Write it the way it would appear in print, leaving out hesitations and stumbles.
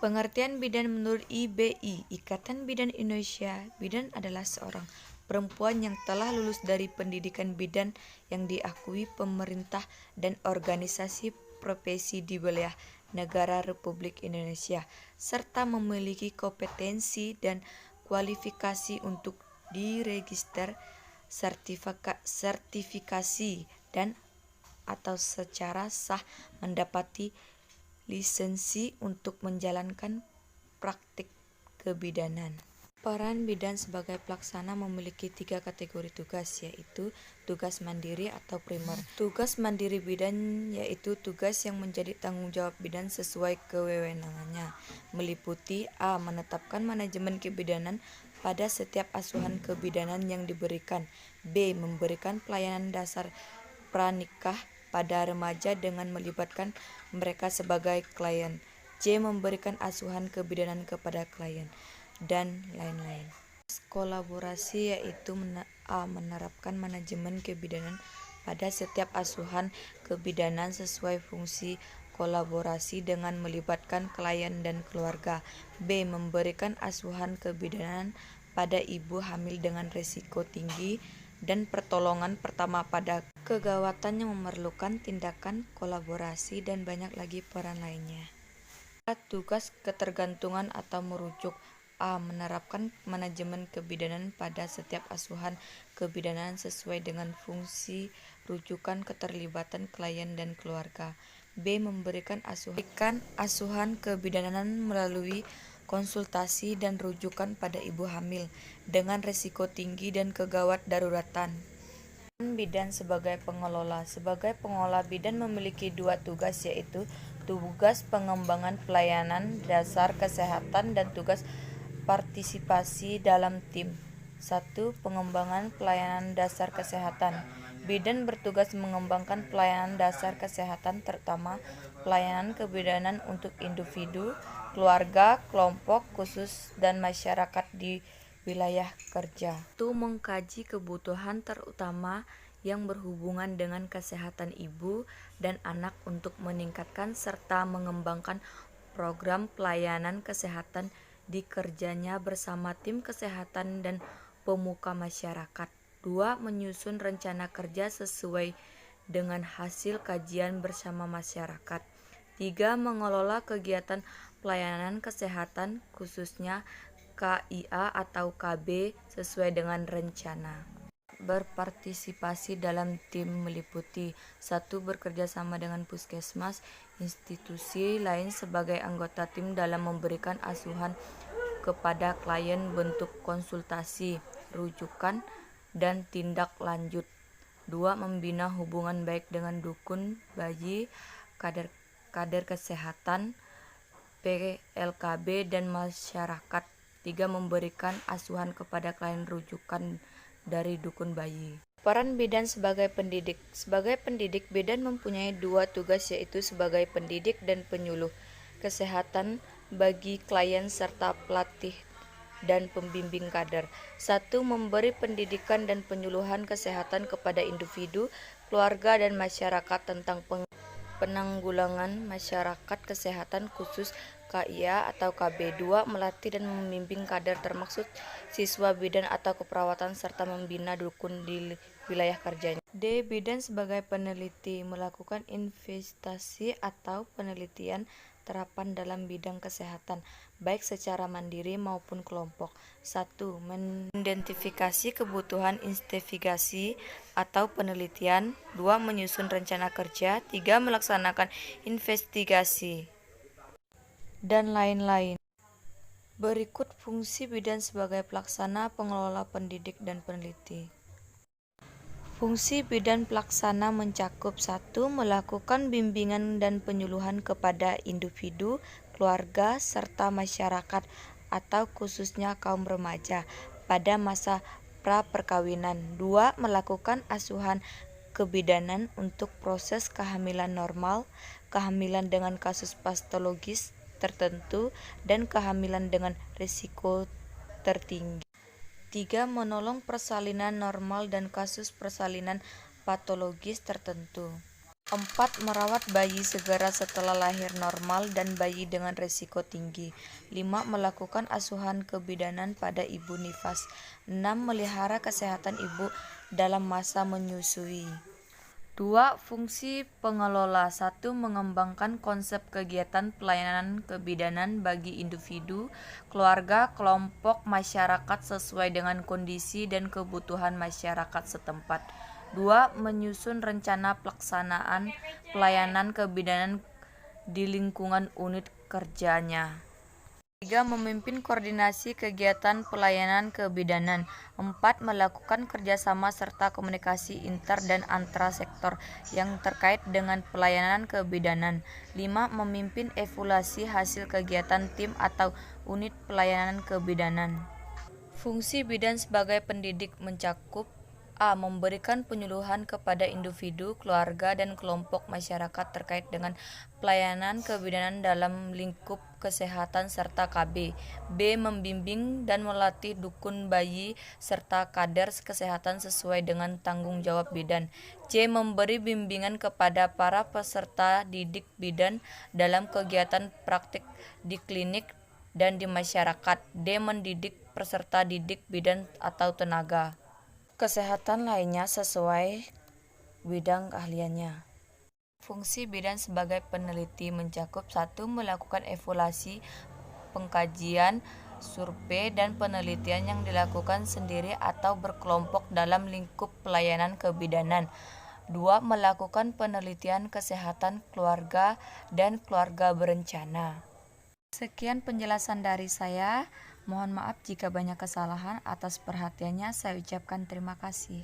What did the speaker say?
Pengertian bidan menurut IBI, Ikatan Bidan Indonesia, bidan adalah seorang perempuan yang telah lulus dari pendidikan bidan yang diakui pemerintah dan organisasi profesi di wilayah negara Republik Indonesia, serta memiliki kompetensi dan kualifikasi untuk diregister, sertifikasi dan atau secara sah mendapati lisensi untuk menjalankan praktik kebidanan. Peran bidan sebagai pelaksana memiliki 3 kategori tugas, yaitu tugas mandiri atau primer. Tugas mandiri bidan yaitu tugas yang menjadi tanggung jawab bidan sesuai kewenangannya, meliputi a. menetapkan manajemen kebidanan pada setiap asuhan kebidanan yang diberikan, b. memberikan pelayanan dasar pranikah pada remaja dengan melibatkan mereka sebagai klien, c. memberikan asuhan kebidanan kepada klien, dan lain-lain. Kolaborasi yaitu a. menerapkan manajemen kebidanan pada setiap asuhan kebidanan sesuai fungsi kolaborasi dengan melibatkan klien dan keluarga, b. memberikan asuhan kebidanan pada ibu hamil dengan risiko tinggi dan pertolongan pertama pada kegawatan yang memerlukan tindakan kolaborasi, dan banyak lagi peran lainnya. Tugas ketergantungan atau merujuk, a. menerapkan manajemen kebidanan pada setiap asuhan kebidanan sesuai dengan fungsi rujukan keterlibatan klien dan keluarga, b. memberikan asuhan kebidanan melalui konsultasi dan rujukan pada ibu hamil dengan risiko tinggi dan kegawat daruratan. Bidan sebagai pengelola. Sebagai pengelola, bidan memiliki 2 tugas, yaitu tugas pengembangan pelayanan dasar kesehatan dan tugas partisipasi dalam tim. 1. Pengembangan pelayanan dasar kesehatan. Bidan bertugas mengembangkan pelayanan dasar kesehatan, terutama pelayanan kebidanan untuk individu, keluarga, kelompok khusus, dan masyarakat di wilayah kerja. Itu mengkaji kebutuhan terutama yang berhubungan dengan kesehatan ibu dan anak untuk meningkatkan serta mengembangkan program pelayanan kesehatan di kerjanya bersama tim kesehatan dan pemuka masyarakat. 2. Menyusun rencana kerja sesuai dengan hasil kajian bersama masyarakat. 3. Mengelola kegiatan pelayanan kesehatan khususnya KIA atau KB sesuai dengan rencana. Berpartisipasi dalam tim meliputi 1. Bekerja sama dengan puskesmas, institusi lain sebagai anggota tim dalam memberikan asuhan kepada klien bentuk konsultasi, rujukan, dan tindak lanjut. 2. Membina hubungan baik dengan dukun bayi, kader kesehatan, PLKB, dan masyarakat. 3. Memberikan asuhan kepada klien rujukan dari dukun bayi. Peran bidan sebagai pendidik. Sebagai pendidik, bidan mempunyai 2 tugas, yaitu sebagai pendidik dan penyuluh kesehatan bagi klien serta pelatih dan pembimbing kader. 1. Memberi pendidikan dan penyuluhan kesehatan kepada individu, keluarga, dan masyarakat tentang penanggulangan masyarakat kesehatan khusus KIA atau KB. 2. Melatih dan membimbing kader termasuk siswa bidan atau keperawatan serta membina dukun di wilayah kerjanya. D. Bidan sebagai peneliti, melakukan investasi atau penelitian terapan dalam bidang kesehatan, baik secara mandiri maupun kelompok. 1. Mengidentifikasi kebutuhan investigasi atau penelitian. 2. Menyusun rencana kerja. 3. Melaksanakan investigasi, dan lain-lain. Berikut fungsi bidan sebagai pelaksana, pengelola, pendidik, dan peneliti. Fungsi bidan pelaksana mencakup 1. Melakukan bimbingan dan penyuluhan kepada individu, keluarga, serta masyarakat atau khususnya kaum remaja pada masa pra-perkawinan. 2. Melakukan asuhan kebidanan untuk proses kehamilan normal, kehamilan dengan kasus patologis tertentu, dan kehamilan dengan risiko tertinggi. 3. Menolong persalinan normal dan kasus persalinan patologis tertentu. 4. Merawat bayi segera setelah lahir normal dan bayi dengan risiko tinggi. 5. Melakukan asuhan kebidanan pada ibu nifas. 6. Melihara kesehatan ibu dalam masa menyusui. 2. Fungsi pengelola. 1. Mengembangkan konsep kegiatan pelayanan kebidanan bagi individu, keluarga, kelompok masyarakat sesuai dengan kondisi dan kebutuhan masyarakat setempat. 2. Menyusun rencana pelaksanaan pelayanan kebidanan di lingkungan unit kerjanya. 3. Memimpin koordinasi kegiatan pelayanan kebidanan. 4. Melakukan kerjasama serta komunikasi inter dan antra sektor yang terkait dengan pelayanan kebidanan. 5. Memimpin evaluasi hasil kegiatan tim atau unit pelayanan kebidanan. Fungsi bidan sebagai pendidik mencakup A. Memberikan penyuluhan kepada individu, keluarga, dan kelompok masyarakat terkait dengan pelayanan kebidanan dalam lingkup kesehatan serta KB. B. Membimbing dan melatih dukun bayi serta kader kesehatan sesuai dengan tanggung jawab bidan. C. Memberi bimbingan kepada para peserta didik bidan dalam kegiatan praktik di klinik dan di masyarakat. D. Mendidik peserta didik bidan atau tenaga kesehatan lainnya sesuai bidang keahliannya. Fungsi bidan sebagai peneliti mencakup 1. Melakukan evaluasi, pengkajian, survei, dan penelitian yang dilakukan sendiri atau berkelompok dalam lingkup pelayanan kebidanan. 2. Melakukan penelitian kesehatan keluarga dan keluarga berencana. Sekian penjelasan dari saya. Mohon maaf jika banyak kesalahan. Atas perhatiannya saya ucapkan terima kasih.